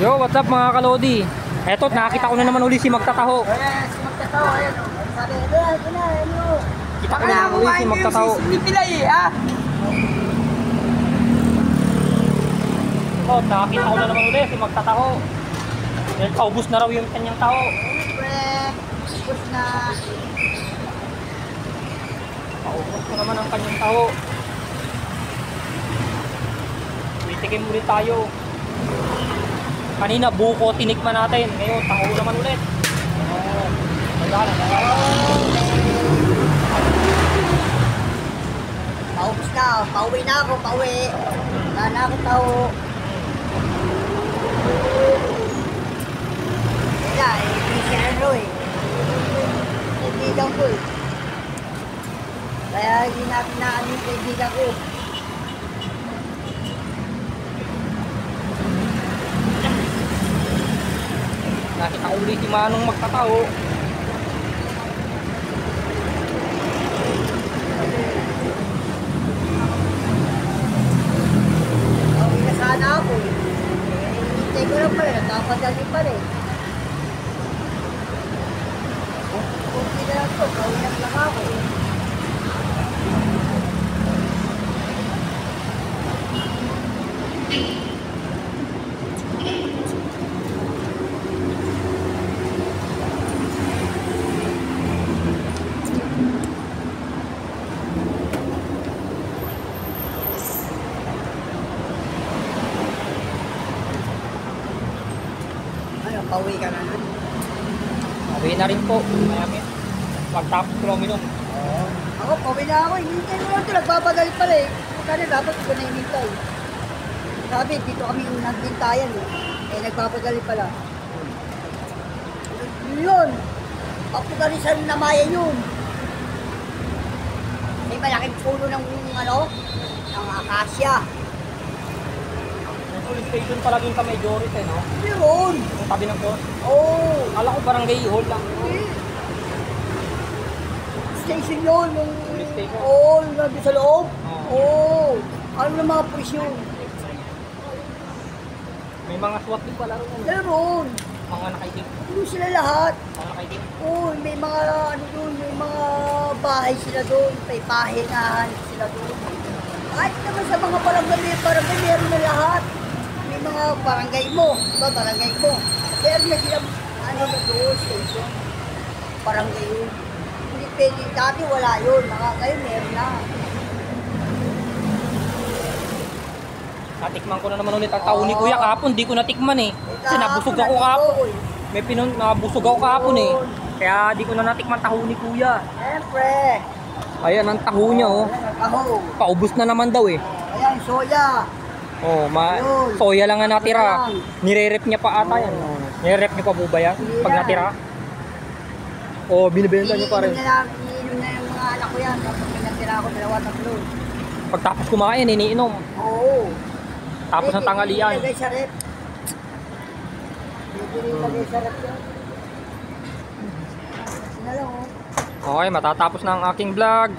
Yo, what's up mga kalodi? Eto, nakita ko na naman uli si Magtataho. Si Magtataho, ayan. Sabi, ano? Kita ko na naman uli si Magtataho. Sinipilay ah. Eto, nakita ko na naman uli si Magtataho. Dahil paubos na raw yung kanyang tao. Siyempre, ubos na. Paubos ko naman ang kanyang tao. Tikim ulit tayo. Kanina buko tinikman natin. Ngayon taho naman ulit. Paubos na. Pauwi na ako. Pauwi. Wala na ako tao. Wala. Hindi siya ano eh. Hindi daw ko eh. Kaya hindi natin na ano yung kaibigan ko. Nakita ko ulit si Manong Magtataho. Pauwi na sana ako eh. Hintay ko lang pala. Nagkapadali pa rin. Okay na lang to. Pauwi na lang ako eh. Pauwi ka na nun? Pauwi na rin po. Pagtapos ko lang uminom. Ako, pauwi na ako. Hinintay mo lang ito. Nagpapadali pala eh. Kaya dapat ko na hinintay. Sabi, dito kami nagbintayan eh. Eh, nagpapadali pala. Yun! Papagalisan na maya yun. May malaking puno ng ano? Ng akasya. Police station pala yung Kamay Joris eh, no? Yun! Yung tabi ng post. Oo! Kala ko barangay hall lang. Station yun. Police station? Oo, yung nandun sa loob. Oo. Oo. Ano ng mga pulis yun? May mga SWAT din pala rin. Meron. Mga nakaitim. Doon sila lahat. Mga nakaitim. Oo, may mga ano doon, may mga bahay sila doon, may pahinahan sila doon. Kahit naman sa mga barangay meron na lahat. May mga barangay mo, diba barangay mo. Meron na sila, ano na doon, station. Barangay yun. Hindi pwede, dati wala yun, ngayon meron na. Natikman ko na naman ulit ang taho ni Kuya kahapon. Di ko natikman eh. Kasi nabusog ako kahapon. Nabusog ako kahapon eh. Kaya di ko na natikman taho ni Kuya. Siyempre. Ayan ang taho niya oh. Taho. Paubos na naman daw eh. Ayan, soya. Oh, Ayun. soya lang ang natira. Soya lang. Nire-rep niya pa ata yan. Nire-rep niyo pa po ba yan? Pag natira? O binibenta niyo pa rin? Iniinom na yung mga anak ko yan. Tapos pinatira ako 2-3. Pagtapos kumain, iniinom. Oo. Tapos ng tanghalian. Ilagay sa rep. Ilagay sa rep yun. Sina lang oh. Okay, matatapos na ang aking vlog.